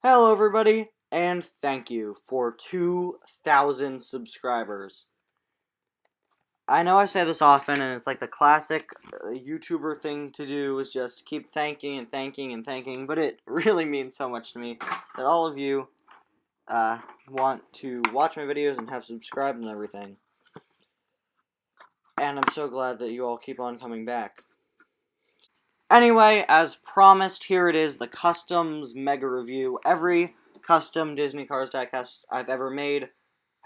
Hello everybody, and thank you for 2,000 subscribers. I know I say this often, and it's like the classic YouTuber thing to do is just keep thanking and thanking and thanking, but it really means so much to me that all of you want to watch my videos and have subscribed and everything. And I'm so glad that you all keep on coming back. Anyway, as promised, here it is, the Customs Mega Review. Every custom Disney Cars Diecast I've ever made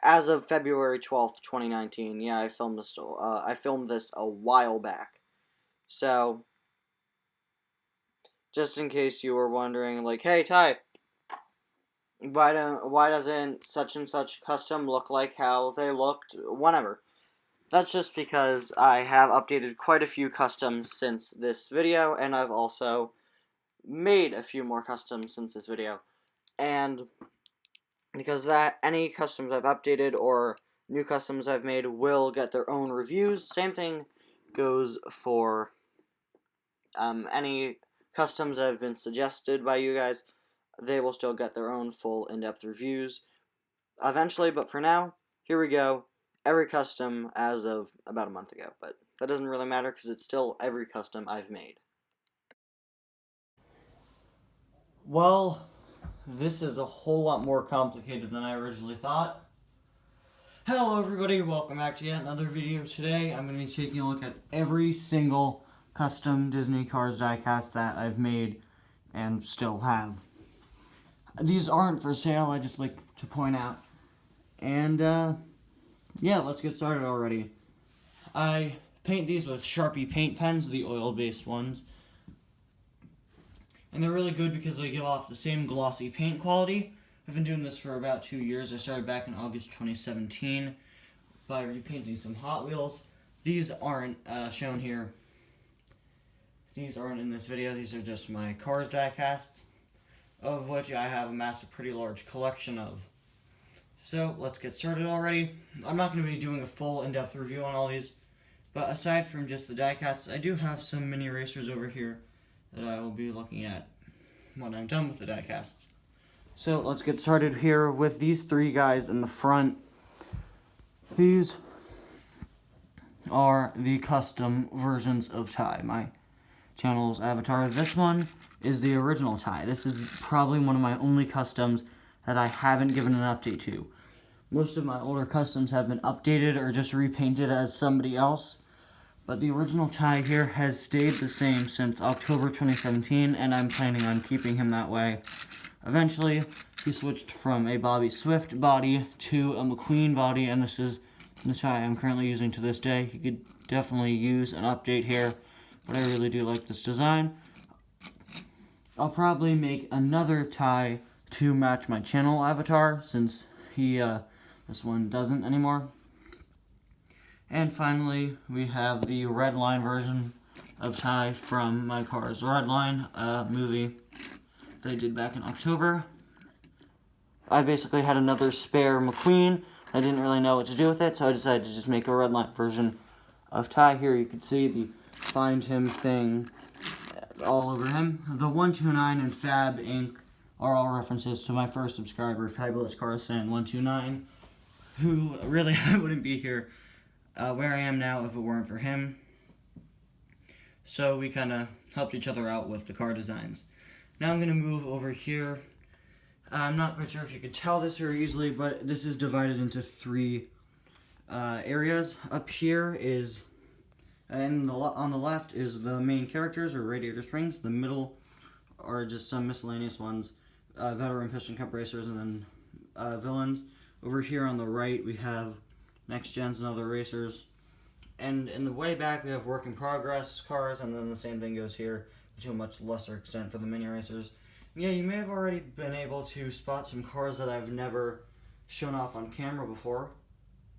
as of February 12th, 2019. Yeah, I filmed this a while back. So, just in case you were wondering, like, hey, Ty, why doesn't such and such custom look like how they looked whenever? That's just because I have updated quite a few customs since this video, and I've also made a few more customs since this video. And because any customs I've updated or new customs I've made will get their own reviews. Same thing goes for any customs that have been suggested by you guys. They will still get their own full in-depth reviews eventually, but for now, here we go. Every custom as of about a month ago, but that doesn't really matter because it's still every custom I've made. Well, this is a whole lot more complicated than I originally thought. Hello everybody, welcome back to yet another video. Today I'm going to be taking a look at every single custom Disney Cars diecast that I've made and still have. These aren't for sale, I just like to point out. And yeah, let's get started already. I paint these with Sharpie paint pens, the oil-based ones. And they're really good because they give off the same glossy paint quality. I've been doing this for about 2 years. I started back in August 2017 by repainting some Hot Wheels. These aren't shown here. These aren't in this video. These are just my Cars diecast, of which I have amassed a pretty large collection of. So let's get started already. I'm not going to be doing a full in-depth review on all these, but aside from just the diecasts, I do have some mini racers over here that I will be looking at when I'm done with the diecast. So let's get started here with these three guys in the front. These are the custom versions of Ty, my channel's avatar. This one is the original Ty. This is probably one of my only customs that I haven't given an update to. Most of my older customs have been updated or just repainted as somebody else. But the original Ty here has stayed the same since October 2017, and I'm planning on keeping him that way. Eventually, he switched from a Bobby Swift body to a McQueen body, and this is the Ty I'm currently using to this day. He could definitely use an update here, but I really do like this design. I'll probably make another Ty to match my channel avatar, since this one doesn't anymore. And finally, we have the Redline version of Ty from my Cars Redline movie that I did back in October. I basically had another spare McQueen. I didn't really know what to do with it, so I decided to just make a Redline version of Ty. Here you can see the Find Him thing all over him. The 129 and Fab Inc. are all references to my first subscriber, Fabulous Cars Fan 129, who really I wouldn't be here where I am now if it weren't for him. So we kind of helped each other out with the car designs. Now I'm going to move over here. I'm not quite sure if you could tell this very easily, but this is divided into three areas. Up here is, and on the left is the main characters or radiator springs. The middle are just some miscellaneous ones, veteran piston cup racers, and then villains. Over here on the right we have next gens and other racers. And in the way back we have work in progress cars, and then the same thing goes here to a much lesser extent for the mini racers. Yeah, you may have already been able to spot some cars that I've never shown off on camera before.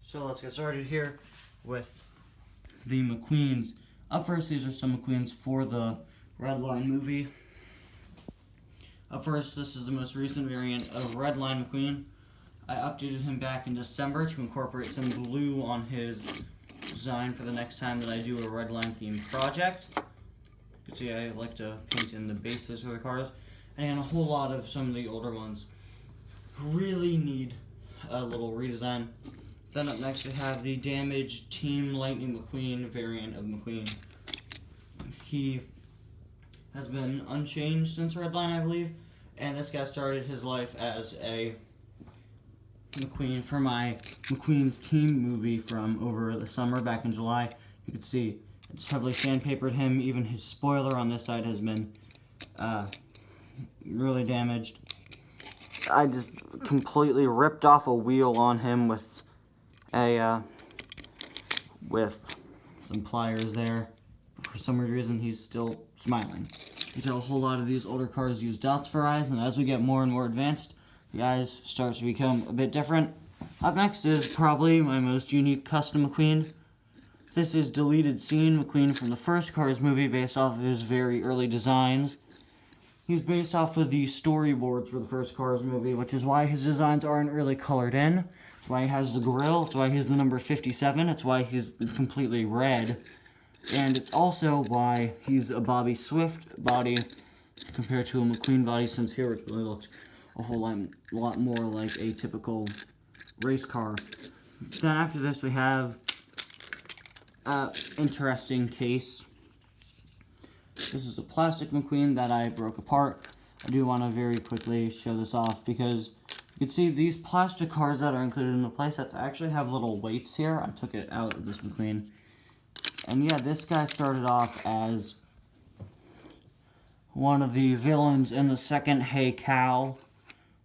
So let's get started here with the McQueens. Up first, these are some McQueens for the Redline movie. Up first, this is the most recent variant of Redline McQueen. I updated him back in December to incorporate some blue on his design for the next time that I do a Redline themed project. You can see I like to paint in the bases of the cars. and a whole lot of some of the older ones really need a little redesign. Then up next we have the damaged Team Lightning McQueen variant of McQueen. He has been unchanged since Redline, I believe, and this guy started his life as a McQueen for my McQueen's Team movie from over the summer back in July. You can see it's heavily sandpapered him. Even his spoiler on this side has been really damaged. I just completely ripped off a wheel on him with some pliers there. For some weird reason, he's still smiling. You tell a whole lot of these older cars use dots for eyes, and as we get more and more advanced, the eyes start to become a bit different. Up next is probably my most unique custom McQueen. This is Deleted Scene McQueen from the first Cars movie, based off of his very early designs. He's based off of the storyboards for the first Cars movie, which is why his designs aren't really colored in. It's why he has the grill. It's why he's the number 57. It's why he's completely red. And it's also why he's a Bobby Swift body compared to a McQueen body, since here it really looks a whole lot more like a typical race car. Then after this we have interesting case. This is a plastic McQueen that I broke apart. I do want to very quickly show this off because you can see these plastic cars that are included in the playsets actually have little weights here. I took it out of this McQueen. And yeah, this guy started off as one of the villains in the second Hey Cow,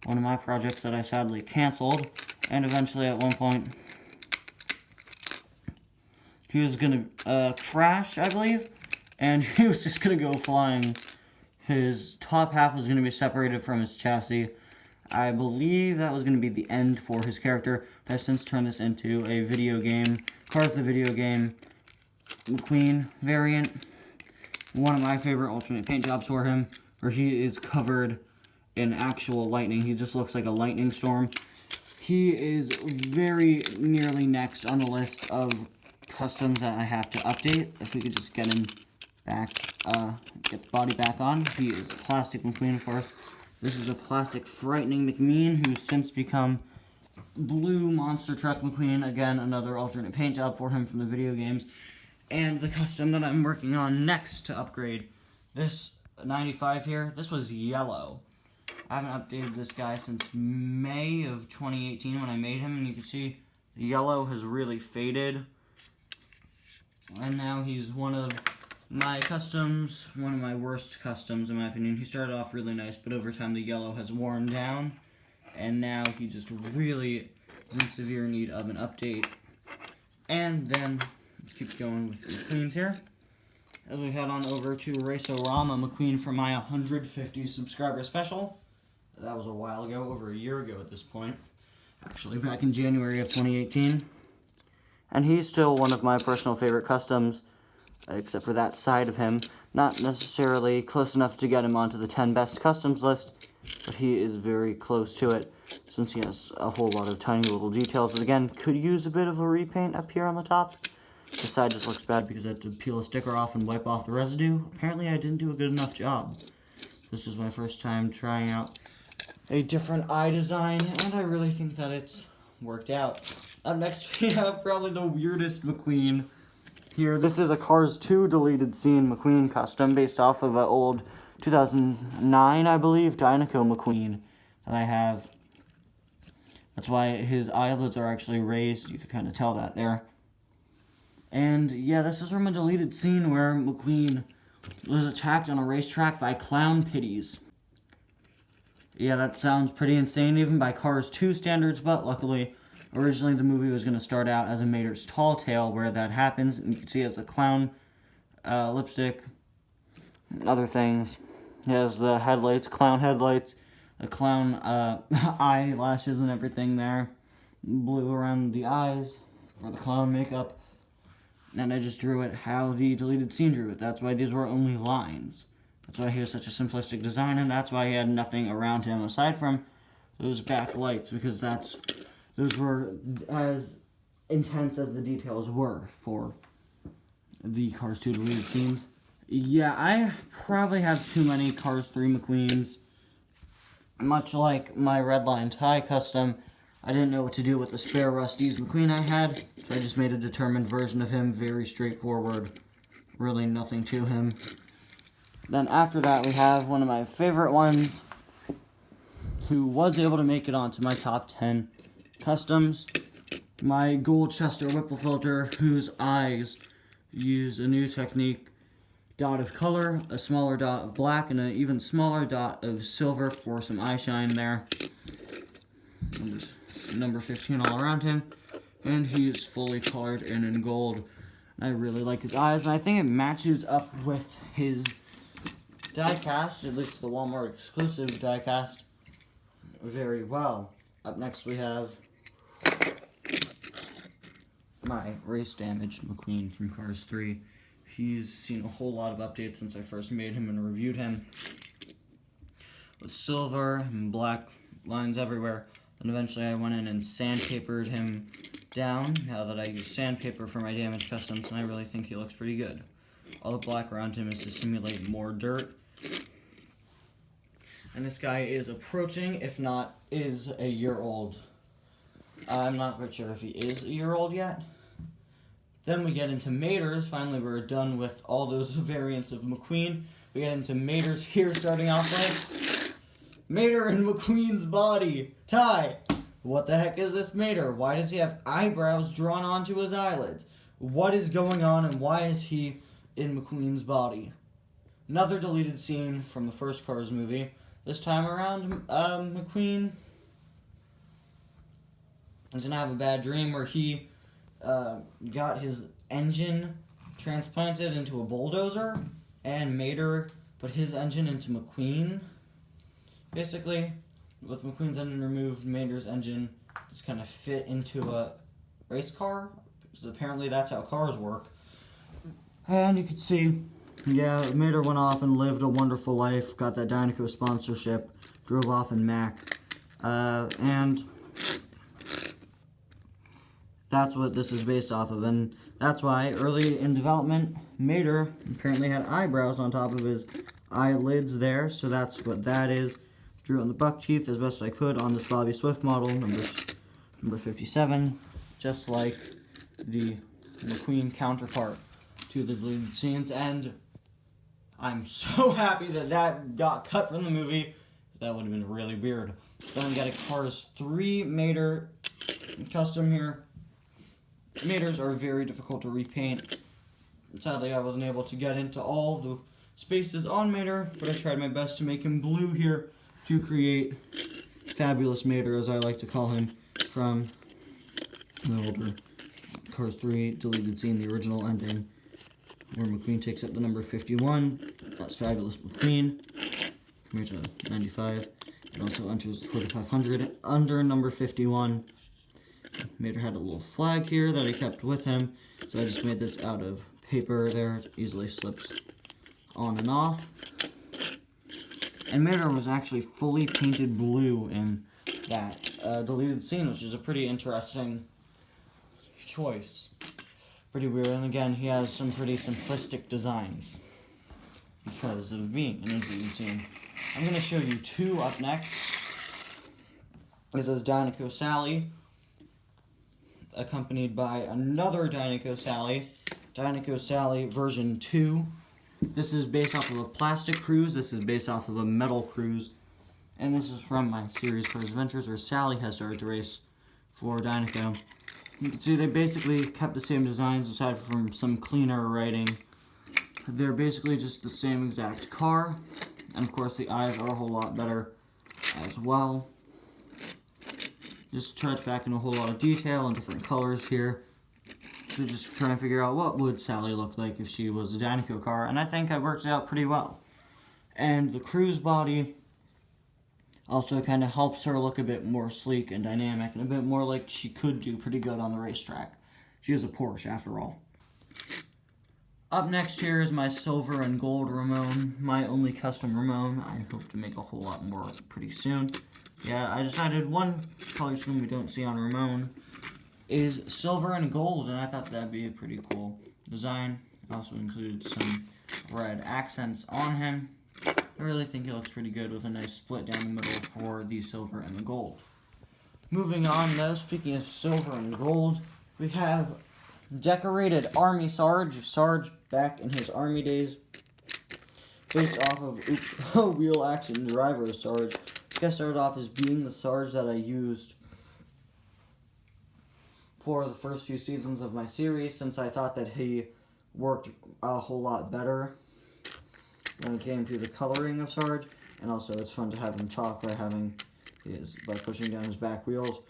one of my projects that I sadly canceled. And eventually at one point he was going to crash, I believe, and he was just going to go flying. His top half was going to be separated from his chassis. I believe that was going to be the end for his character. I've since turned this into a video game, Cars the video game, McQueen variant. One of my favorite alternate paint jobs for him, where he is covered in actual lightning. He just looks like a lightning storm. He is very nearly next on the list of customs that I have to update. If we could just get him back, get the body back on. He is a plastic McQueen, of course. This is a plastic Frightening McMean, who's since become Blue Monster Truck McQueen. Again, another alternate paint job for him from the video games. And the custom that I'm working on next to upgrade, this 95 here, this was yellow. I haven't updated this guy since May of 2018 when I made him, and you can see the yellow has really faded. And now he's one of my customs, one of my worst customs in my opinion. He started off really nice, but over time the yellow has worn down, and now he just really is in severe need of an update. And then, let's keep going with the McQueens here. As we head on over to Race-O-Rama McQueen for my 150 subscriber special. That was a while ago, over a year ago at this point. Actually, back in January of 2018. And he's still one of my personal favorite customs, except for that side of him. Not necessarily close enough to get him onto the 10 best customs list, but he is very close to it, since he has a whole lot of tiny little details. But again, could use a bit of a repaint up here on the top. This side just looks bad because I had to peel a sticker off and wipe off the residue. Apparently I didn't do a good enough job. This is my first time trying out a different eye design, and I really think that it's worked out. Up next we have probably the weirdest McQueen here. This is a Cars 2 Deleted Scene McQueen custom based off of an old 2009, I believe, Dinoco McQueen that I have. That's why his eyelids are actually raised. You can kind of tell that there. And yeah, this is from a deleted scene where McQueen was attacked on a racetrack by clown pitties. Yeah, that sounds pretty insane even by Cars 2 standards, but luckily, originally the movie was going to start out as a Mater's Tall Tale where that happens, and you can see it has a clown lipstick, and other things. It has the headlights, clown headlights, the clown eyelashes and everything there, blue around the eyes for the clown makeup. And I just drew it how the deleted scene drew it. That's why these were only lines. That's why he has such a simplistic design, and that's why he had nothing around him aside from those back lights, because those were as intense as the details were for the Cars 2 deleted scenes. Yeah, I probably have too many Cars 3 McQueens. Much like my Redline tie custom, I didn't know what to do with the spare Rusty's McQueen I had, so I just made a determined version of him, very straightforward, really nothing to him. Then after that we have one of my favorite ones, who was able to make it onto my top 10 customs, my Gold Chester Whipple Filter, whose eyes use a new technique, dot of color, a smaller dot of black, and an even smaller dot of silver for some eye shine there. Number 15 all around him, and he's fully colored and in gold. I really like his eyes, and I think it matches up with his diecast, at least the Walmart exclusive diecast, very well. Up next we have my race damaged McQueen from Cars 3. He's seen a whole lot of updates since I first made him and reviewed him, with silver and black lines everywhere. And eventually I went in and sandpapered him down, now that I use sandpaper for my damage customs, and I really think he looks pretty good. All the black around him is to simulate more dirt. And this guy is approaching, if not, is a year old. I'm not quite sure if he is a year old yet. Then we get into Maters. Finally, we're done with all those variants of McQueen. We get into Maters here, starting off with Mater in McQueen's body. Ty, what the heck is this Mater? Why does he have eyebrows drawn onto his eyelids? What is going on, and why is he in McQueen's body? Another deleted scene from the first Cars movie. This time around, McQueen is going to have a bad dream where he got his engine transplanted into a bulldozer, and Mater put his engine into McQueen. Basically, with McQueen's engine removed, Mater's engine just kind of fit into a race car, because apparently that's how cars work. And you can see, yeah, Mater went off and lived a wonderful life, got that Diecast sponsorship, drove off in Mac, and that's what this is based off of, and that's why early in development, Mater apparently had eyebrows on top of his eyelids there, so that's what that is. Drew on the buck teeth as best I could on this Bobby Swift model, number 57, just like the McQueen counterpart to the deleted scenes, and I'm so happy that that got cut from the movie. That would have been really weird. Then we got a Cars 3 Mater custom here. Maters are very difficult to repaint. Sadly, I wasn't able to get into all the spaces on Mater, but I tried my best to make him blue here to create Fabulous Mater, as I like to call him, from the older Cars 3 deleted scene, the original ending, where McQueen takes up the number 51. That's Fabulous McQueen. Compared to 95. It also enters the 4500 under number 51. Mater had a little flag here that he kept with him, so I just made this out of paper there. It easily slips on and off. And Mater was actually fully painted blue in that deleted scene, which is a pretty interesting choice. Pretty weird, and again, he has some pretty simplistic designs because of being in a deleted scene. I'm going to show you two up next. This is Diecast Sally, accompanied by another Diecast Sally, Diecast Sally version 2. This is based off of a plastic cruise, this is based off of a metal cruise, and this is from my series Cars Adventures, where Sally has started to race for Diecast. You can see they basically kept the same designs aside from some cleaner writing. They're basically just the same exact car, and of course the eyes are a whole lot better as well. Just tried to pack in a whole lot of detail and different colors here. So just trying to figure out what would Sally look like if she was a Diecast car, and I think it works out pretty well. And the cruise body also kind of helps her look a bit more sleek and dynamic, and a bit more like she could do pretty good on the racetrack. She is a Porsche after all. Up next here is my silver and gold Ramon, my only custom Ramon. I hope to make a whole lot more pretty soon. Yeah, I decided one color scheme we don't see on Ramon is silver and gold, and I thought that'd be a pretty cool design. I also included some red accents on him. I really really think it looks pretty good with a nice split down the middle for the silver and the gold. Moving on though, speaking of silver and gold, we have decorated Army Sarge back in his Army days, based off of Wheel Action Driver Sarge. This guy started off as being the Sarge that I used for the first few seasons of my series, since I thought that he worked a whole lot better when it came to the coloring of Sarge, and also it's fun to have him talk by pushing down his back wheels.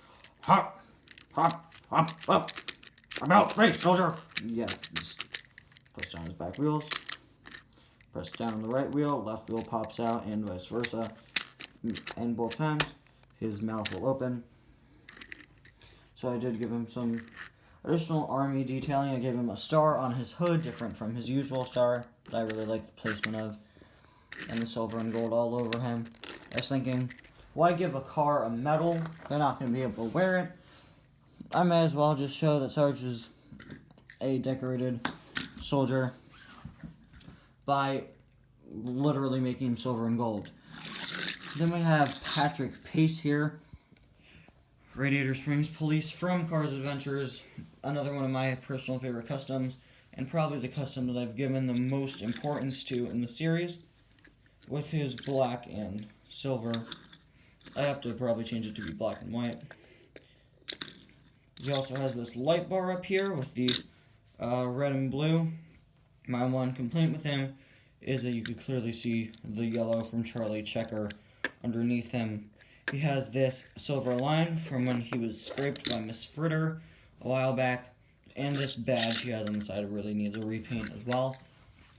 Hop, hop, hop, up, about race, soldier. Yeah, just push down his back wheels. Press down the right wheel, left wheel pops out, and vice versa. And both times, his mouth will open. So I did give him some additional Army detailing. I gave him a star on his hood, different from his usual star, that I really like the placement of, and the silver and gold all over him. I was thinking, why give a car a medal? They're not going to be able to wear it. I may as well just show that Sarge is a decorated soldier by literally making him silver and gold. Then we have Patrick Pace here, Radiator Springs Police from Cars Adventures, another one of my personal favorite customs, and probably the custom that I've given the most importance to in the series, with his black and silver. I have to probably change it to be black and white. He also has this light bar up here with the red and blue. My one complaint with him is that you could clearly see the yellow from Charlie Checker underneath him. He has this silver line from when he was scraped by Miss Fritter a while back, and this badge he has on the side really needs a repaint as well.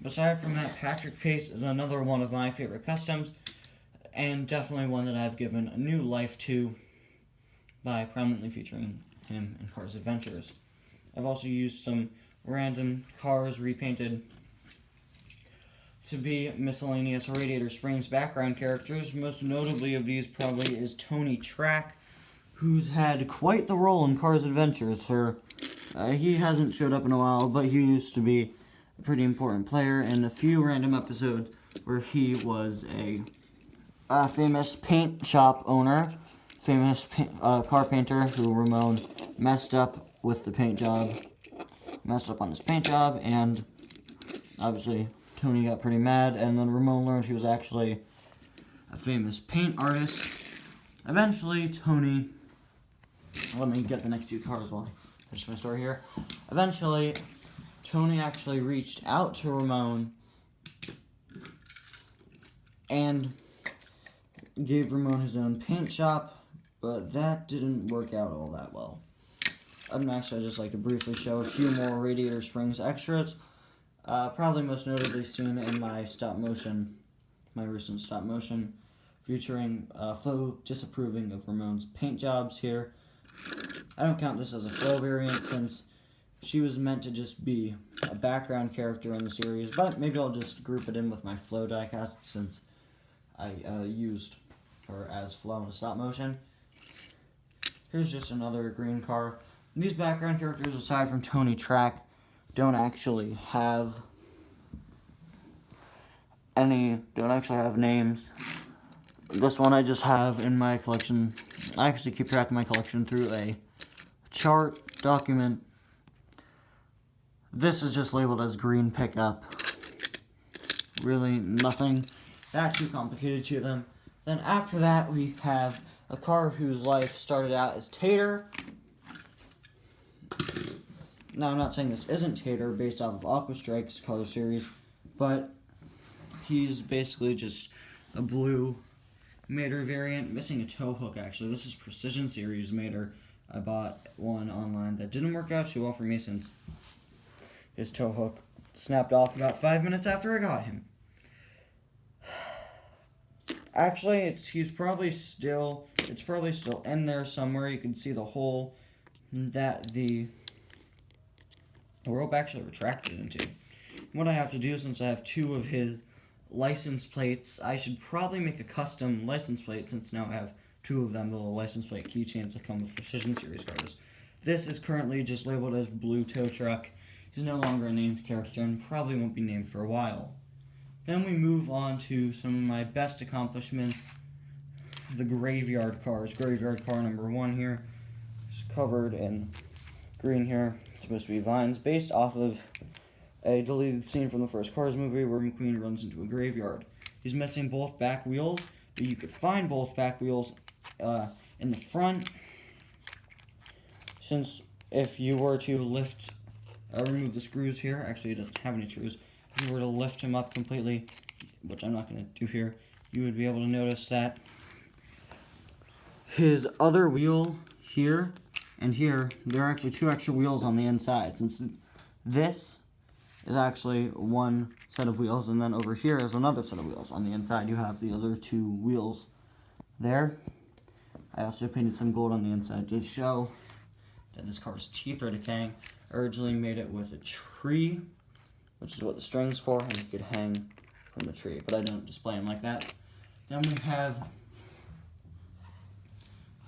Aside from that, Patrick Pace is another one of my favorite customs, and definitely one that I've given a new life to by prominently featuring him in Cars Adventures. I've also used some random cars repainted to be miscellaneous Radiator Springs background characters. Most notably of these probably is Tony Track, who's had quite the role in Cars Adventures. He hasn't showed up in a while, but he used to be a pretty important player in a few random episodes where he was a famous paint shop owner, famous car painter who Ramon messed up with the paint job, messed up on his paint job, and obviously Tony got pretty mad, and then Ramon learned he was actually a famous paint artist. Eventually, Tony, let me get the next two cars while I finish my story here. Eventually, Tony actually reached out to Ramon and gave Ramon his own paint shop, but that didn't work out all that well. Actually, I'd just like to briefly show a few more Radiator Springs extras. Probably most notably seen in my recent stop motion, featuring Flo disapproving of Ramon's paint jobs here. I don't count this as a Flo variant since she was meant to just be a background character in the series, but maybe I'll just group it in with my Flo diecast since I used her as Flo in a stop motion. Here's just another green car. These background characters, aside from Tony Track, don't actually have names. This one I just have in my collection. I actually keep track of my collection through a chart document. This is just labeled as green pickup. Really nothing that too complicated to them. Then after that we have a car whose life started out as Tater. Now, I'm not saying this isn't Tater, based off of Aqua Strike's color series, but he's basically just a blue Mater variant, missing a tow hook, actually. This is Precision Series Mater. I bought one online that didn't work out too well for me since his tow hook snapped off about 5 minutes after I got him. Actually, it's probably still in there somewhere. You can see the hole that the rope actually retracted into. What I have to do, since I have two of his license plates, I should probably make a custom license plate, since now I have two of them, the little license plate keychains that come with Precision Series cars. This is currently just labeled as Blue Tow Truck. He's no longer a named character and probably won't be named for a while. Then we move on to some of my best accomplishments, the graveyard cars. Graveyard car number 1 here is covered in green here. It's supposed to be vines, based off of a deleted scene from the first Cars movie where McQueen runs into a graveyard. He's missing both back wheels, but you could find both back wheels in the front, since if you were to remove the screws here, actually it doesn't have any screws, if you were to lift him up completely, which I'm not going to do here, you would be able to notice that his other wheel here and here, there are actually 2 extra wheels on the inside, since this is actually one set of wheels, and then over here is another set of wheels. On the inside, you have the other 2 wheels there. I also painted some gold on the inside to show that this car's teeth are decaying. I originally made it with a tree, which is what the string's for, and you could hang from the tree, but I don't display them like that. Then we have,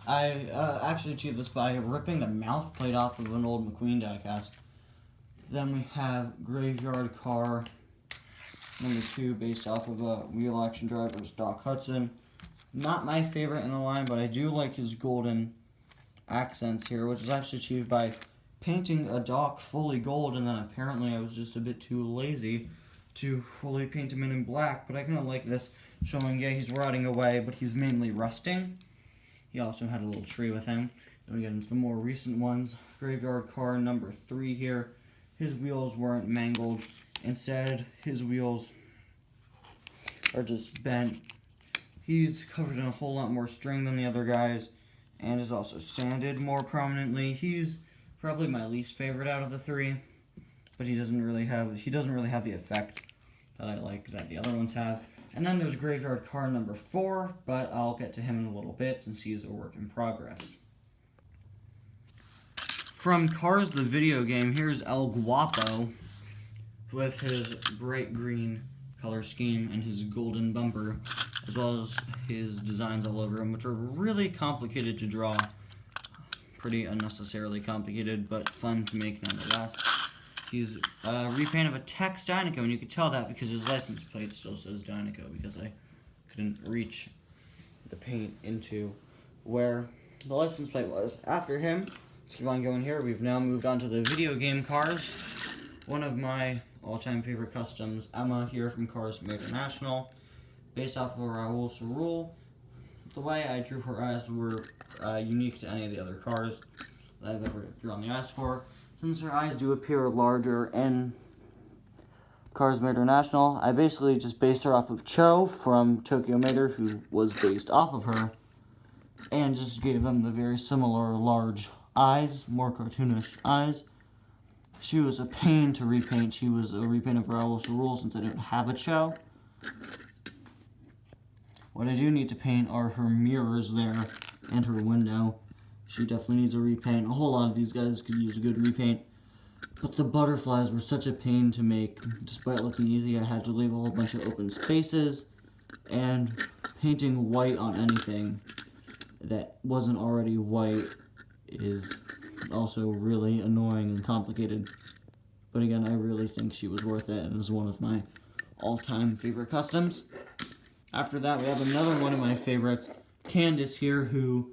I actually achieved this by ripping the mouth plate off of an old McQueen diecast. Then we have Graveyard Car number 2, based off of Wheel Action Driver's Doc Hudson. Not my favorite in the line, but I do like his golden accents here, which was actually achieved by painting a Doc fully gold, and then apparently I was just a bit too lazy to fully paint him in black, but I kind of like this, showing, yeah, he's rotting away, but he's mainly rusting. He also had a little tree with him. Then we get into the more recent ones. Graveyard Car number 3 here. His wheels weren't mangled. Instead, his wheels are just bent. He's covered in a whole lot more string than the other guys, and is also sanded more prominently. He's probably my least favorite out of the 3, but he doesn't really have the effect that I like that the other ones have. And then there's Graveyard Car number 4, but I'll get to him in a little bit since he's a work in progress. From Cars the video game, here's El Guapo with his bright green color scheme and his golden bumper, as well as his designs all over him, which are really complicated to draw. Pretty unnecessarily complicated, but fun to make nonetheless. He's a repaint of a Tex Dineco, and you can tell that because his license plate still says Dineco, because I couldn't reach the paint into where the license plate was. After him, let's keep on going here. We've now moved on to the video game cars. One of my all-time favorite customs, Emma here from Cars International, based off of Raoul Cerule. The way I drew her eyes were unique to any of the other cars that I've ever drawn the eyes for. Since her eyes do appear larger in Cars International, I basically just based her off of Cho from Tokyo Mater, who was based off of her, and just gave them the very similar large eyes, more cartoonish eyes. She was a pain to repaint. She was a repaint of Raoul Cerule since I didn't have a Cho. What I do need to paint are her mirrors there and her window. She definitely needs a repaint. A whole lot of these guys could use a good repaint. But the butterflies were such a pain to make. Despite looking easy, I had to leave a whole bunch of open spaces, and painting white on anything that wasn't already white is also really annoying and complicated. But again, I really think she was worth it and is one of my all-time favorite customs. After that, we have another one of my favorites, Candace here, who,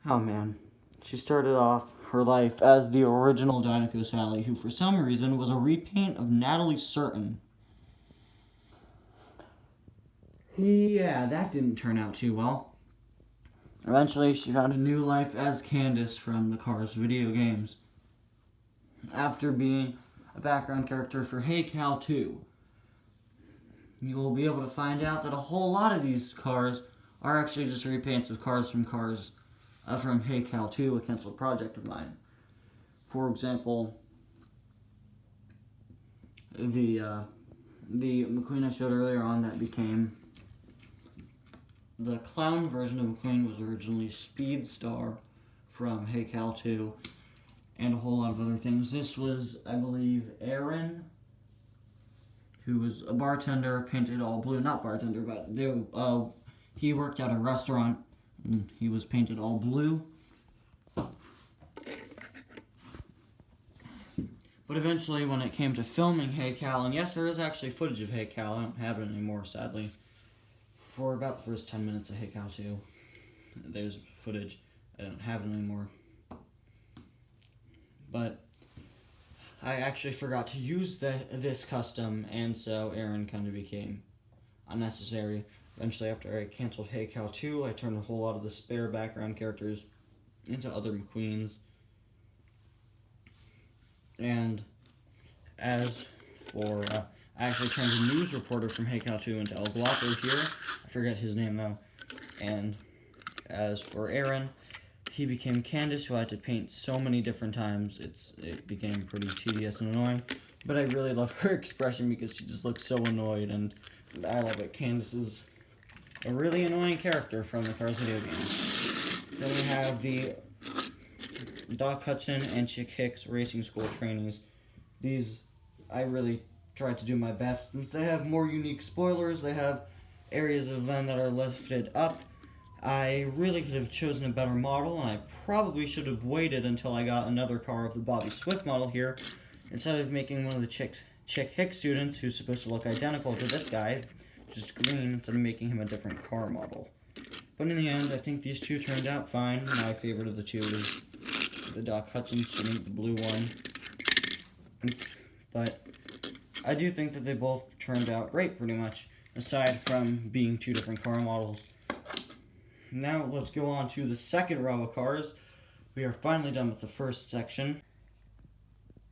oh man, she started off her life as the original Dineco Sally, who for some reason was a repaint of Natalie Certain. Yeah, that didn't turn out too well. Eventually, she found a new life as Candace from the Cars video games, after being a background character for Hey Cal 2. You will be able to find out that a whole lot of these cars are actually just repaints of cars from Hey Cal 2, a canceled project of mine. For example, the McQueen I showed earlier on that became the clown version of McQueen was originally Speedstar from Hey Cal 2, and a whole lot of other things. This was, I believe, Aaron, who was a bartender, painted all blue. Not bartender, but he worked at a restaurant, and he was painted all blue. But eventually, when it came to filming Hey Cal, and yes, there is actually footage of Hey Cal, I don't have it anymore, sadly. For about the first 10 minutes of Hey Cal 2, there's footage. I don't have it anymore. But I actually forgot to use this custom, and so Aaron kind of became unnecessary. Eventually, after I canceled Hey Cal 2, I turned a whole lot of the spare background characters into other McQueens. And as for, I actually turned a news reporter from Hey Cal 2 into El Guapo here. I forget his name though. And as for Aaron, he became Candace, who I had to paint so many different times. It became pretty tedious and annoying. But I really love her expression because she just looks so annoyed, and I love it. Candace is a really annoying character from the Cars video games. Then we have the Doc Hudson and Chick Hicks Racing School trainees. These, I really tried to do my best. Since they have more unique spoilers, they have areas of them that are lifted up. I really could have chosen a better model, and I probably should have waited until I got another car of the Bobby Swift model here, instead of making one of the Chick Hicks students, who's supposed to look identical to this guy, just green, instead of making him a different car model. But in the end, I think these two turned out fine. My favorite of the two is the Doc Hudson student, the blue one. But I do think that they both turned out great, pretty much, aside from being two different car models. Now let's go on to the second row of cars. We are finally done with the first section.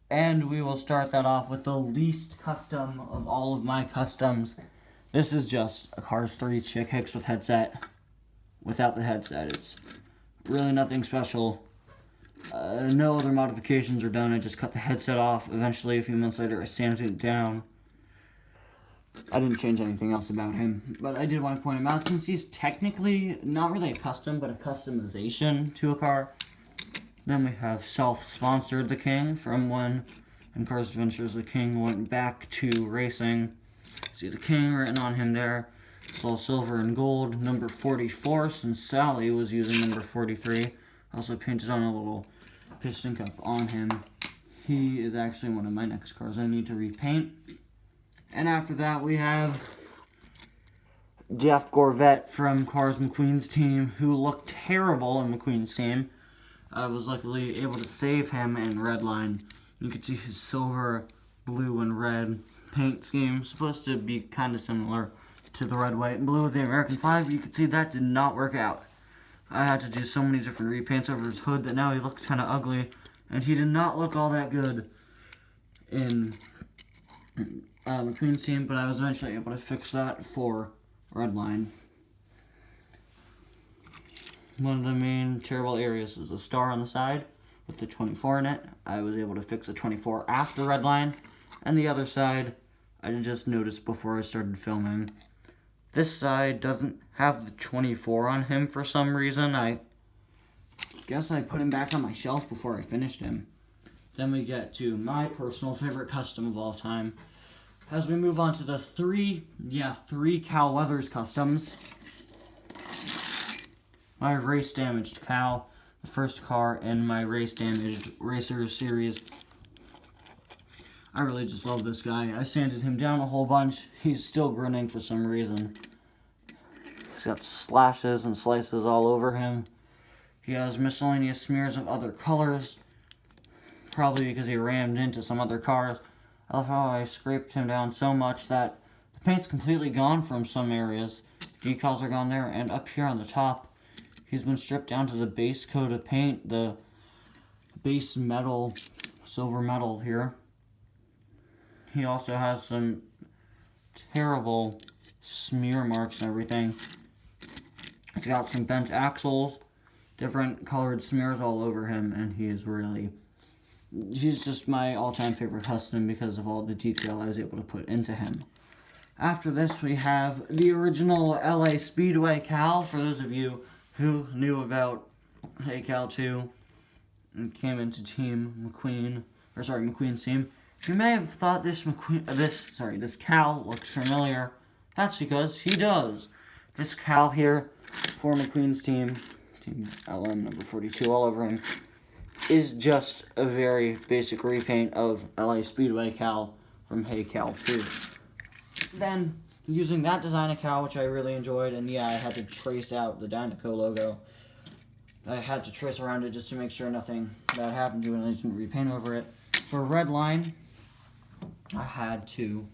And we will start that off with the least custom of all of my customs. This is just a Cars 3 Chick Hicks with headset. Without the headset, it's really nothing special. No other modifications are done. I just cut the headset off. Eventually, a few months later, I sanded it down. I didn't change anything else about him, but I did want to point him out since he's technically not really a custom, but a customization to a car. Then we have self-sponsored the King from when in Cars Adventures the King went back to racing. See the King written on him there. It's all silver and gold. Number 44, since Sally was using number 43. Also painted on a little piston cup on him. He is actually one of my next cars I need to repaint. And after that we have Jeff Gorvette from Cars McQueen's team, who looked terrible in McQueen's team. I was luckily able to save him in Redline. You can see his silver, blue, and red paint scheme. Supposed to be kind of similar to the red, white, and blue of the American flag, but you can see that did not work out. I had to do so many different repaints over his hood that now he looks kind of ugly, and he did not look all that good in McQueen's team, but I was eventually able to fix that for Redline. One of the main terrible areas is a star on the side with the 24 in it. I was able to fix the 24 after Redline, and the other side I just noticed before I started filming. This side doesn't have the 24 on him for some reason. I guess I put him back on my shelf before I finished him. Then we get to my personal favorite custom of all time. As we move on to the three Cal Weathers customs. My race damaged Cal, the first car in my race damaged racers series. I really just love this guy. I sanded him down a whole bunch. He's still grinning for some reason. He's got slashes and slices all over him. He has miscellaneous smears of other colors. Probably because he rammed into some other cars. I love how I scraped him down so much that the paint's completely gone from some areas. Decals are gone there, and up here on the top, he's been stripped down to the base coat of paint, the base metal, silver metal here. He also has some terrible smear marks and everything. He's got some bent axles, different colored smears all over him, and he's just my all-time favorite custom because of all the detail I was able to put into him. After this, we have the original LA Speedway Cal, for those of you who knew about Hey Cal 2 and came into McQueen's team. You may have thought this Cal looked familiar. That's because he does. This Cal here for McQueen's team LM number 42 all over him. is just a very basic repaint of LA Speedway Cal from Hey Cal 2. Then, using that design of Cal, which I really enjoyed, and yeah, I had to trace out the Dynaco logo. I had to trace around it just to make sure nothing bad happened to it and I didn't repaint over it. For Redline, I had to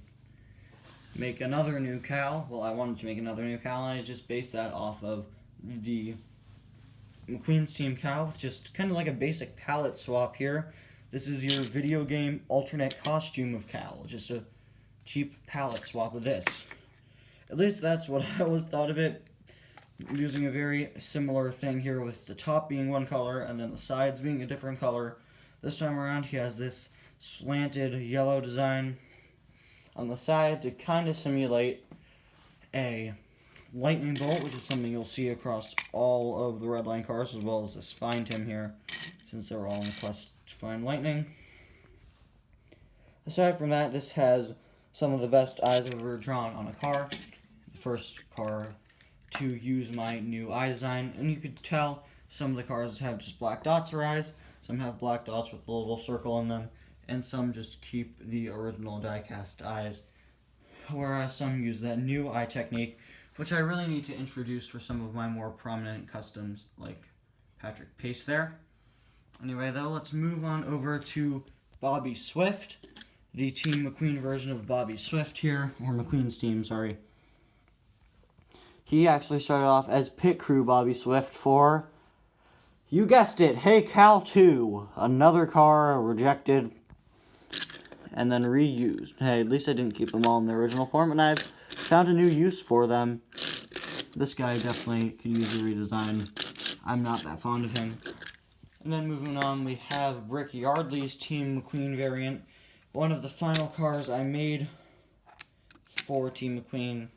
make another new Cal. Well, I wanted to make another new Cal, and I just based that off of the McQueen's Team Cal, just kind of like a basic palette swap here. This is your video game alternate costume of Cal, just a cheap palette swap of this. At least that's what I always thought of it. Using a very similar thing here with the top being one color and then the sides being a different color. This time around he has this slanted yellow design on the side to kind of simulate a lightning bolt, which is something you'll see across all of the Redline cars, as well as this Find Him here, since they're all in quest to find lightning. Aside from that, this has some of the best eyes I've ever drawn on a car. The first car to use my new eye design, and you could tell some of the cars have just black dots for eyes, some have black dots with a little circle in them, and some just keep the original Diecast eyes, whereas some use that new eye technique, which I really need to introduce for some of my more prominent customs, like Patrick Pace there. Anyway, though, let's move on over to Bobby Swift, the Team McQueen version of Bobby Swift here, or McQueen's team, sorry. He actually started off as pit crew Bobby Swift for, you guessed it, Hey Cal 2, another car rejected and then reused. Hey, at least I didn't keep them all in their original form, and I've found a new use for them. This guy definitely could use a redesign. I'm not that fond of him. And then moving on, we have Brick Yardley's Team McQueen variant. One of the final cars I made for Team McQueen.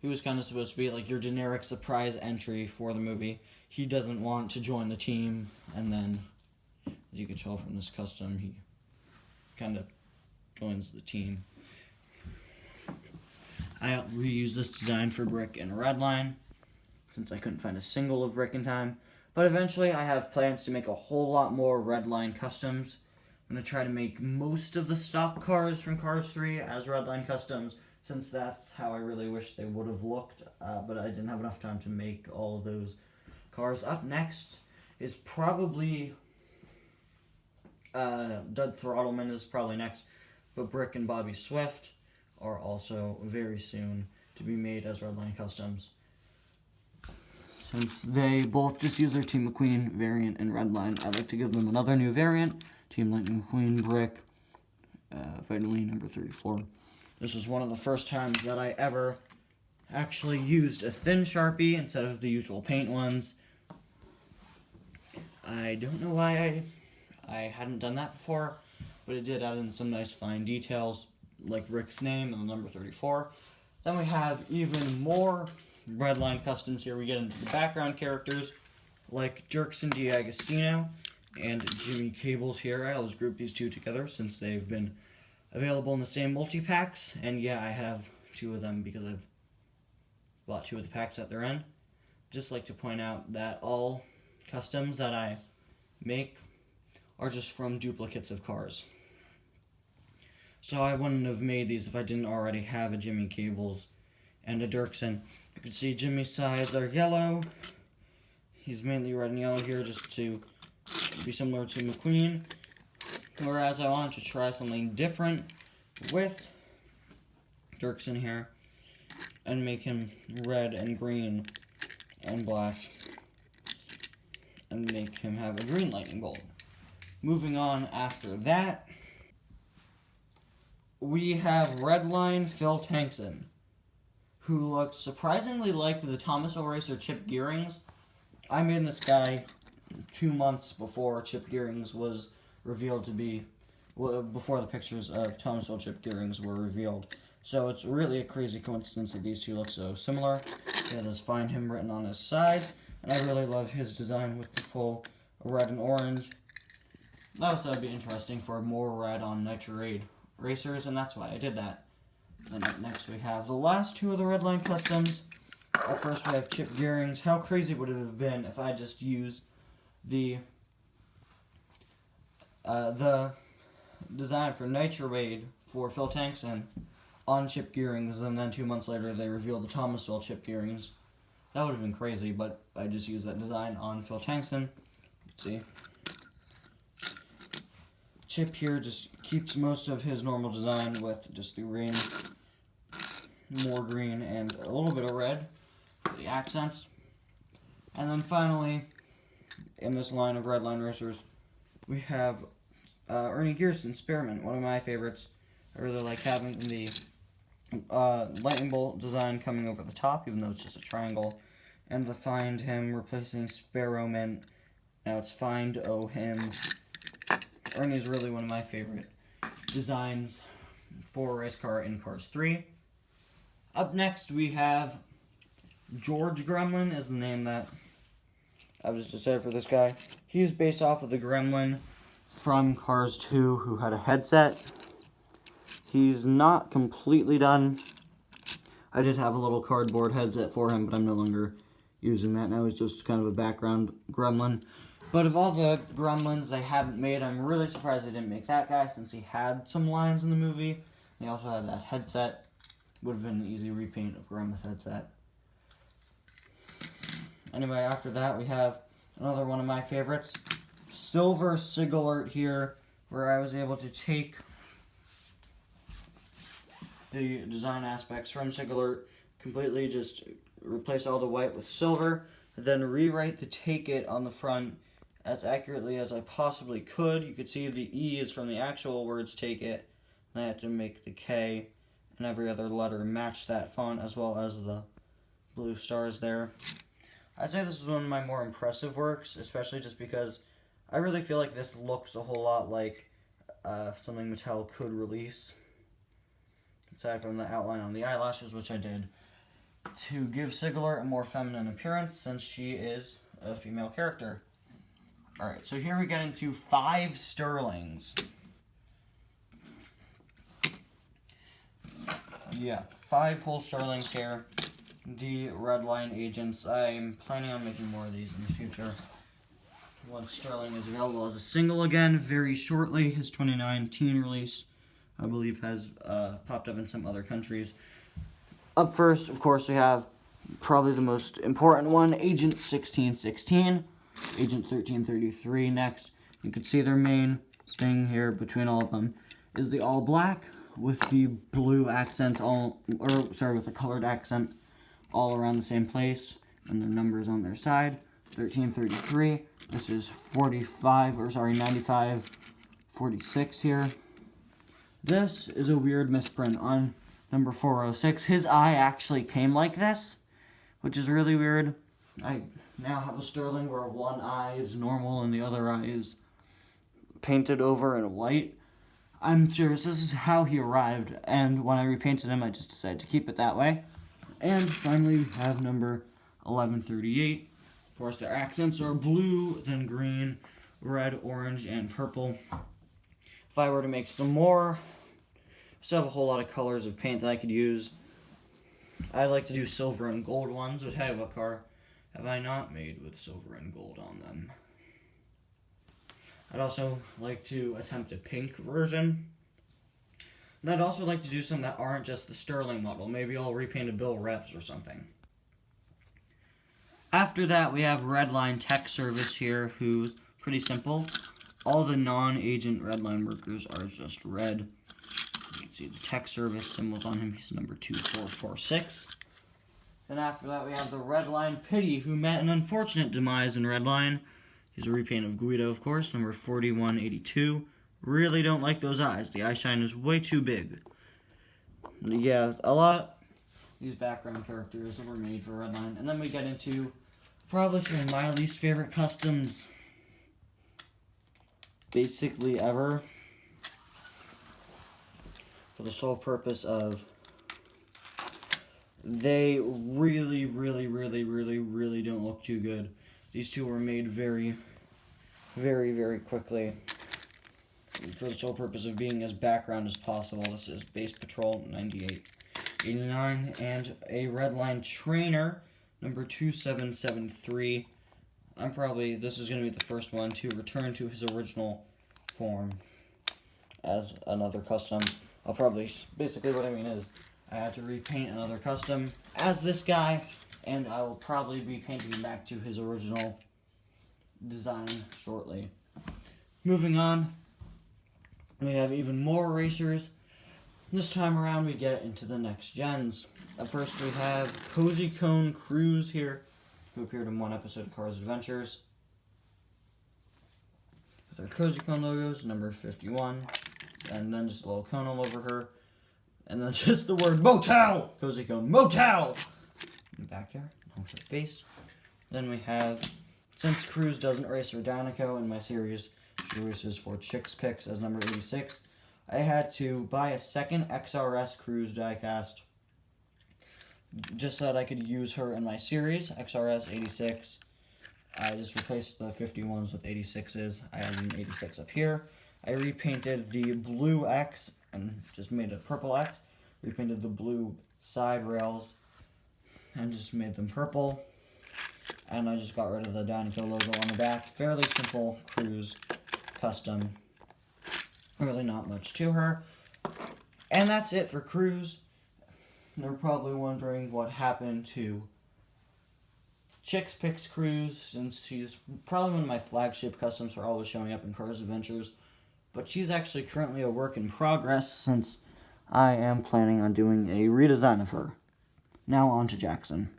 He was kind of supposed to be like your generic surprise entry for the movie. He doesn't want to join the team, and then, as you can tell from this custom, he kind of joins the team. I reused this design for Brick and Redline, since I couldn't find a single of Brick in time. But eventually, I have plans to make a whole lot more Redline customs. I'm going to try to make most of the stock cars from Cars 3 as Redline customs, since that's how I really wish they would have looked, but I didn't have enough time to make all of those cars. Up next is probably, Doug Throttleman is probably next, but Brick and Bobby Swift are also very soon to be made as Redline customs, since they both just use their Team McQueen variant in Redline. I'd like to give them another new variant, Team Lightning McQueen Brick, finally number 34. This was one of the first times that I ever actually used a thin Sharpie instead of the usual paint ones. I don't know why I hadn't done that before, but it did add in some nice fine details, like Rick's name and the number 34. Then we have even more Redline customs here. We get into the background characters, like Dirksen D'Agostino and Jimmy Cables here. I always group these two together since they've been available in the same multi-packs, and yeah, I have two of them because I've bought two of the packs at their end. Just like to point out that all customs that I make are just from duplicates of cars. So I wouldn't have made these if I didn't already have a Jimmy Cables and a Dirksen. You can see Jimmy's sides are yellow. He's mainly red and yellow here just to be similar to McQueen. Whereas I wanted to try something different with Dirksen here and make him red and green and black and make him have a green lightning bolt. Moving on after that, we have Redline Phil Tankson, who looks surprisingly like the Thomas O. Racer Chip Gearings. I made this guy 2 months before Chip Gearings was revealed to be, well, before the pictures of Thomasville Chip Gearings were revealed. So it's really a crazy coincidence that these two look so similar. He has this Find Him written on his side, and I really love his design with the full red and orange. I also thought it'd be interesting for more red on Nitrade racers, and that's why I did that. Then up next we have the last two of the Redline customs. Up first we have Chip Gearings. How crazy would it have been if I just used the the design for Nitro Wade for Phil Tankson on chip gearings, and then 2 months later they revealed the Thomasville chip gearings. That would have been crazy, but I just used that design on Phil Tankson. Let's see. Chip here just keeps most of his normal design with just the green, more green, and a little bit of red for the accents. And then finally, in this line of Redline racers, we have Ernie Gearson's Spearmint, one of my favorites. I really like having the lightning bolt design coming over the top, even though it's just a triangle. And the Find Him replacing Sparrow Mint. Now it's Find O Him. Ernie's really one of my favorite designs for a race car in Cars 3. Up next we have George Gremlin is the name that I was decided for this guy. He's based off of the Gremlin from Cars 2 who had a headset. He's not completely done. I did have a little cardboard headset for him, but I'm no longer using that now. He's just kind of a background Gremlin. But of all the Gremlins they haven't made, I'm really surprised they didn't make that guy, since he had some lines in the movie. He also had that headset. Would have been an easy repaint of Gremlin's headset. Anyway, after that we have another one of my favorites. Silver Sig Alert here, where I was able to take the design aspects from Sig Alert, completely just replace all the white with silver, then rewrite the Take It on the front as accurately as I possibly could. You could see the E is from the actual words Take It, and I had to make the K and every other letter match that font, as well as the blue stars there. I'd say this is one of my more impressive works, especially just because I really feel like this looks a whole lot like something Mattel could release, aside from the outline on the eyelashes, which I did to give Sig Alert a more feminine appearance, since she is a female character. Alright, so here we get into 5 Sterlings. Yeah, 5 whole Sterlings here. The Redline agents. I'm planning on making more of these in the future. Once Sterling is available as a single again very shortly. His 2019 release, I believe, has popped up in some other countries. Up first, of course, we have probably the most important one, Agent 1616. Agent 1333 next. You can see their main thing here between all of them is the all black with the blue accents with the colored accent all around the same place, and their numbers on their side. 1333. This is 9546 here. This is a weird misprint on number 406. His eye actually came like this, which is really weird. I now have a Sterling where one eye is normal and the other eye is painted over in white. I'm serious, this is how he arrived, and when I repainted him, I just decided to keep it that way. And finally, we have number 1138. Of course, their accents are blue, then green, red, orange, and purple. If I were to make some more, I still have a whole lot of colors of paint that I could use. I'd like to do silver and gold ones, but hey, what car have I not made with silver and gold on them? I'd also like to attempt a pink version. And I'd also like to do some that aren't just the Sterling model. Maybe I'll repaint a Bill Revs or something. After that, we have Redline Tech Service here, who's pretty simple. All the non-agent Redline workers are just red. You can see the Tech Service symbols on him. He's number 2446. Then after that, we have the Redline Pity, who met an unfortunate demise in Redline. He's a repaint of Guido, of course, number 4182. Really don't like those eyes. The eye shine is way too big. Yeah, a lot of these background characters that were made for Redline. And then we get into probably some of my least favorite customs basically ever, for the sole purpose of they really don't look too good. These two were made very quickly for the sole purpose of being as background as possible. This is Base Patrol 9889 and a Redline Trainer number 2773. This is going to be the first one to return to his original form as another custom. Basically what I mean is, I had to repaint another custom as this guy, and I will probably be painting him back to his original design shortly. Moving on, we have even more racers. This time around we get into the next gens. At first we have Cozy Cone Cruz here, who appeared in one episode of Cars Adventures. With our Cozy Cone logos, number 51, and then just a little cone all over her. And then just the word motel! Cozy Cone Motel! Back there, on her face. Then we have, since Cruz doesn't race for Dinoco in my series, she races for Chicks Picks as number 86. I had to buy a second XRS Cruz diecast just so that I could use her in my series, XRS 86. I just replaced the 51s with 86s. I have an 86 up here. I repainted the blue X and just made a purple X. Repainted the blue side rails and just made them purple. And I just got rid of the Dinoco logo on the back. Fairly simple Cruz custom. Really not much to her. And that's it for Cruz. They're probably wondering what happened to Chicks Picks Cruz, since she's probably one of my flagship customs for always showing up in Cars Adventures. But she's actually currently a work in progress, since I am planning on doing a redesign of her. Now on to Jackson.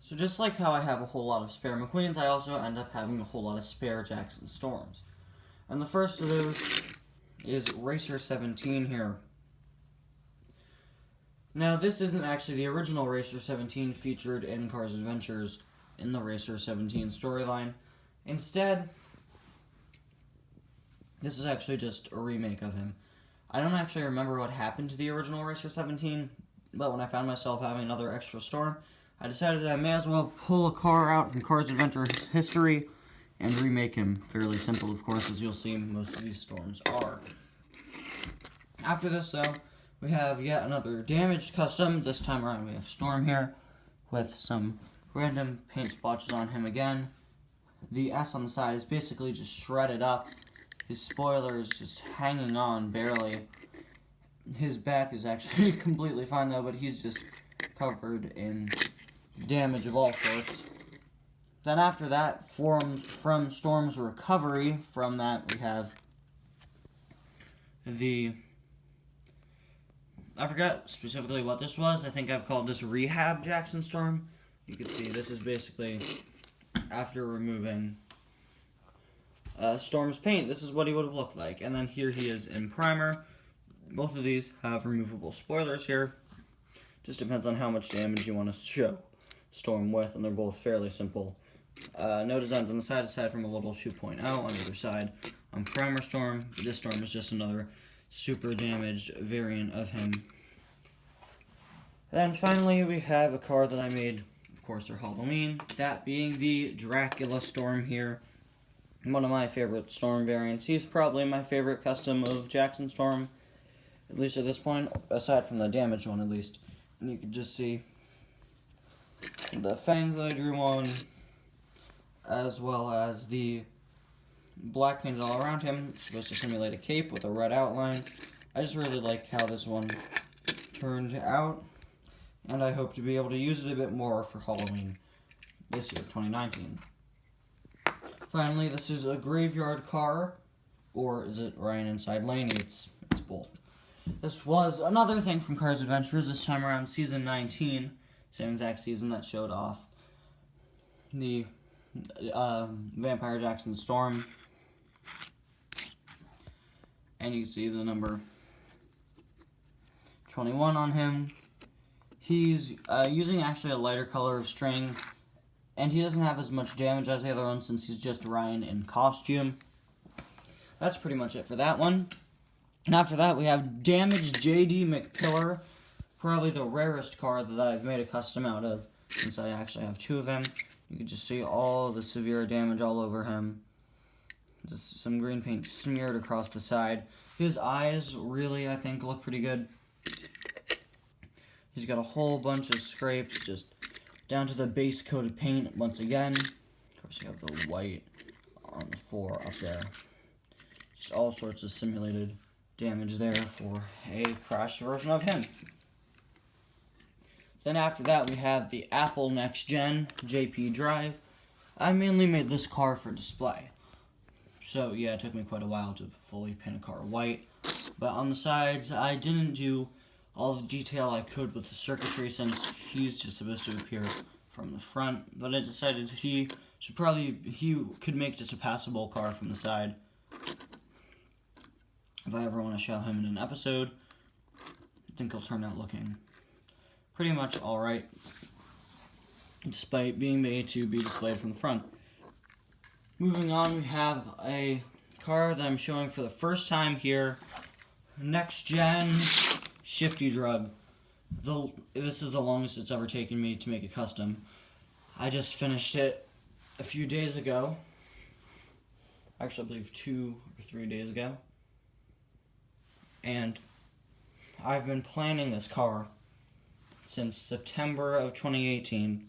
So just like how I have a whole lot of spare McQueens, I also end up having a whole lot of spare Jackson Storms. And the first of those is Racer 17 here. Now this isn't actually the original Racer 17 featured in Cars Adventures in the Racer 17 storyline. Instead, this is actually just a remake of him. I don't actually remember what happened to the original Racer 17, but when I found myself having another extra storm, I decided I may as well pull a car out from Cars Adventure history and remake him. Fairly simple, of course, as you'll see most of these storms are. After this, though, we have yet another damaged custom. This time around we have Storm here with some random paint splotches on him again. The S on the side is basically just shredded up. His spoiler is just hanging on barely. His back is actually completely fine though, but he's just covered in damage of all sorts. Then after that, from Storm's recovery from that, we have I forgot specifically what this was. I think I've called this Rehab Jackson Storm. You can see this is basically after removing Storm's paint. This is what he would have looked like. And then here he is in primer. Both of these have removable spoilers here. Just depends on how much damage you want to show Storm with, and they're both fairly simple. No designs on the side aside from a little 2.0 on either side. On Primer Storm, this Storm is just another super damaged variant of him. Then finally we have a car that I made, of course, for Halloween, that being the Dracula Storm here. One of my favorite Storm variants. He's probably my favorite custom of Jackson Storm, at least at this point, aside from the damaged one at least. And you can just see the fangs that I drew on, as well as the black painted all around him. It's supposed to simulate a cape with a red outline. I just really like how this one turned out, and I hope to be able to use it a bit more for Halloween this year, 2019. Finally, this is a graveyard car, or is it Ryan Inside Lane? It's both. This was another thing from Cars Adventures, this time around Season 19, same exact season that showed off the Vampire Jackson Storm. And you see the number 21 on him. He's using actually a lighter color of string, and he doesn't have as much damage as the other one since he's just Ryan in costume. That's pretty much it for that one. And after that, we have Damaged J.D. McPillar, probably the rarest car that I've made a custom out of, since I actually have two of him. You can just see all the severe damage all over him. Just some green paint smeared across the side. His eyes really, I think, look pretty good. He's got a whole bunch of scrapes, just down to the base coated paint once again. Of course, you have the white 4 up there. Just all sorts of simulated damage there for a crashed version of him. Then after that, we have the Apple Next Gen JP Drive. I mainly made this car for display. So yeah, it took me quite a while to fully paint a car white. But on the sides, I didn't do all the detail I could with the circuitry since he's just supposed to appear from the front. But I decided he could make just a passable car from the side. If I ever want to show him in an episode, I think he'll turn out looking pretty much alright, despite being made to be displayed from the front. Moving on, we have a car that I'm showing for the first time here, Next Gen Shifty Drug. This is the longest it's ever taken me to make a custom. I just finished it a few days ago. Actually, I believe 2 or 3 days ago. And I've been planning this car since September of 2018.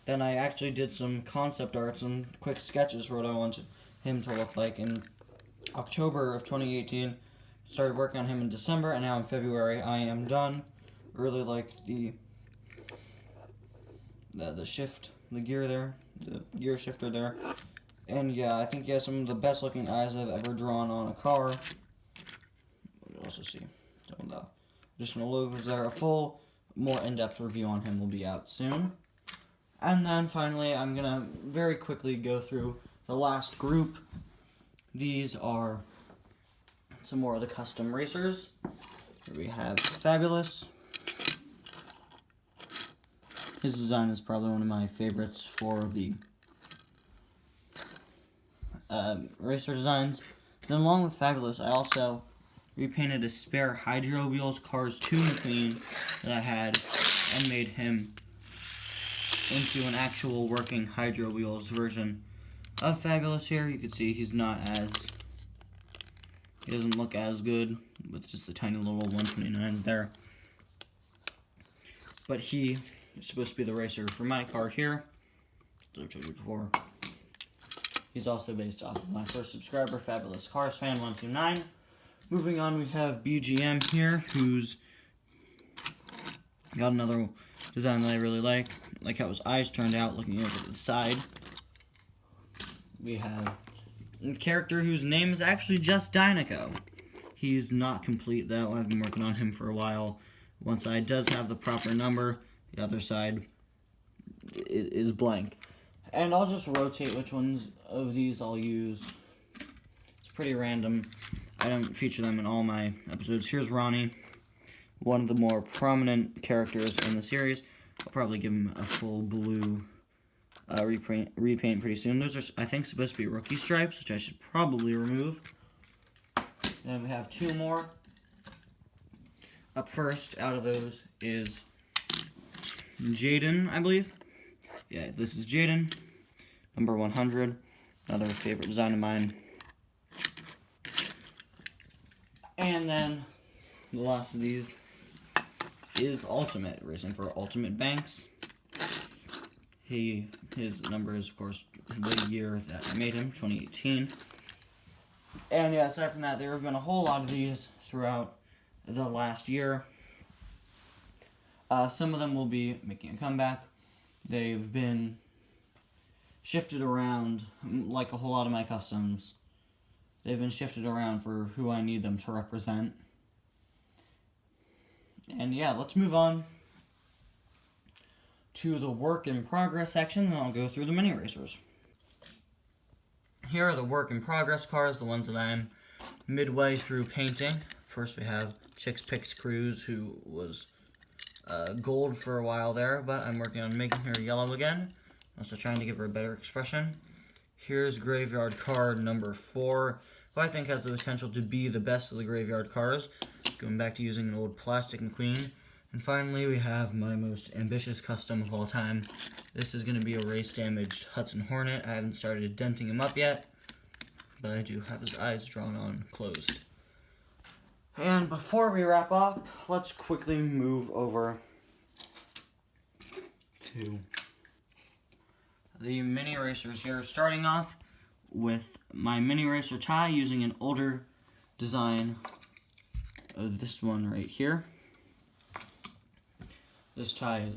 Then I actually did some concept art, some quick sketches for what I wanted him to look like in October of 2018. Started working on him in December, and now in February I am done. Really like the shift, the gear there, the gear shifter there. And yeah, I think he has some of the best looking eyes I've ever drawn on a car. You also see some of the additional logos there. A full, more in-depth review on him will be out soon. And then finally, I'm going to very quickly go through the last group. These are some more of the custom racers. Here we have Fabulous. His design is probably one of my favorites for the racer designs. Then along with Fabulous, I also repainted a spare Hydro Wheels Cars 2 McQueen that I had and made him into an actual working Hydro Wheels version of Fabulous here. You can see he doesn't look as good with just the tiny little 129s there. But he is supposed to be the racer for my car here, as I've told you before. He's also based off of my first subscriber, Fabulous Cars Fan 129. Moving on, we have BGM here, who's got another design that I really like how his eyes turned out looking over to the side. We have a character whose name is actually just Dinoco. He's not complete though. I've been working on him for a while. One side does have the proper number, the other side is blank. And I'll just rotate which ones of these I'll use. It's pretty random. I don't feature them in all my episodes. Here's Ronnie, one of the more prominent characters in the series. I'll probably give him a full blue repaint pretty soon. Those are, I think, supposed to be rookie stripes, which I should probably remove. Then we have 2 more. Up first, out of those, is Jaden, I believe. Yeah, this is Jaden, number 100. Another favorite design of mine. And then the last of these is Ultimate, racing for Ultimate Banks. His number is, of course, the year that I made him, 2018. And yeah, aside from that, there have been a whole lot of these throughout the last year. Some of them will be making a comeback. They've been shifted around, like a whole lot of my customs. They've been shifted around for who I need them to represent. And yeah, let's move on to the work in progress section, and I'll go through the mini racers. Here are the work in progress cars, the ones that I'm midway through painting. First we have Chicks Picks Cruise, who was gold for a while there, but I'm working on making her yellow again. Also trying to give her a better expression. Here's Graveyard Car number 4, who I think has the potential to be the best of the Graveyard Cars. Going back to using an old plastic McQueen. And finally, we have my most ambitious custom of all time. This is going to be a race-damaged Hudson Hornet. I haven't started denting him up yet, but I do have his eyes drawn on closed. And before we wrap up, let's quickly move over to the mini racers here. Starting off with my mini racer tie using an older design of this one right here. This tie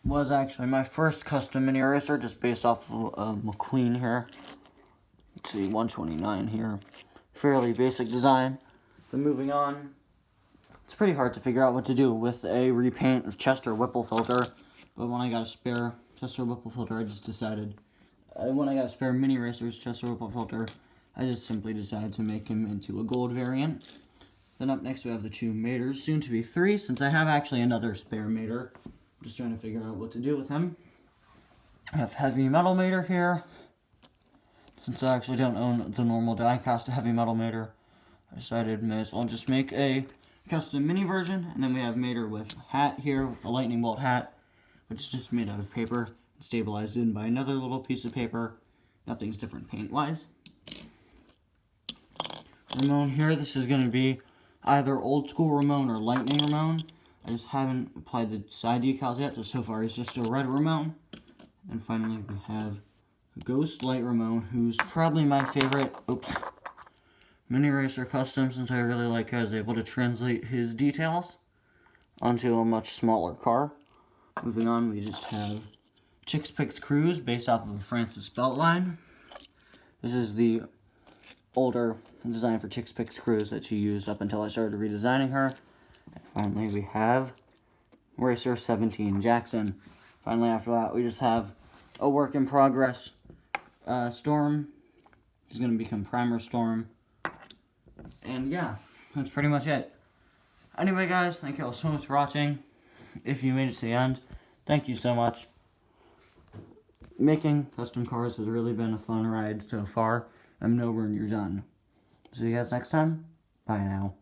was actually my first custom mini racer, just based off of McQueen here. Let's see, 129 here. Fairly basic design. But moving on, it's pretty hard to figure out what to do with a repaint of Chester Whipple filter. But when I got a spare Chester Whipple filter, I just decided, when I got a spare mini racer's Chester Whipple filter, I just simply decided to make him into a gold variant. Then up next we have the two maters, soon to be 3, since I have actually another spare mater. I'm just trying to figure out what to do with him. I have heavy metal mater here. Since I actually don't own the normal Diecast heavy metal mater, I decided may as well just make a custom mini version. And then we have mater with hat here, with a lightning bolt hat, which is just made out of paper, stabilized in by another little piece of paper. Nothing's different paint-wise. Ramon here, this is going to be either old school Ramon or lightning Ramon. I just haven't applied the side decals yet, so far it's just a red Ramon. And finally we have Ghost Light Ramon, who's probably my favorite mini racer custom, since I really like how I was able to translate his details onto a much smaller car. Moving on, we just have Chicks Picks Cruise, based off of a Francis Beltline. This is the older design for Chicks Picks Cruise that she used up until I started redesigning her. And finally, we have Racer 17 Jackson. Finally, after that, we just have a work in progress Storm. He's going to become Primer Storm. And yeah, that's pretty much it. Anyway, guys, thank you all so much for watching. If you made it to the end, thank you so much. Making custom cars has really been a fun ride so far. I'm nowhere near done. See you guys next time. Bye now.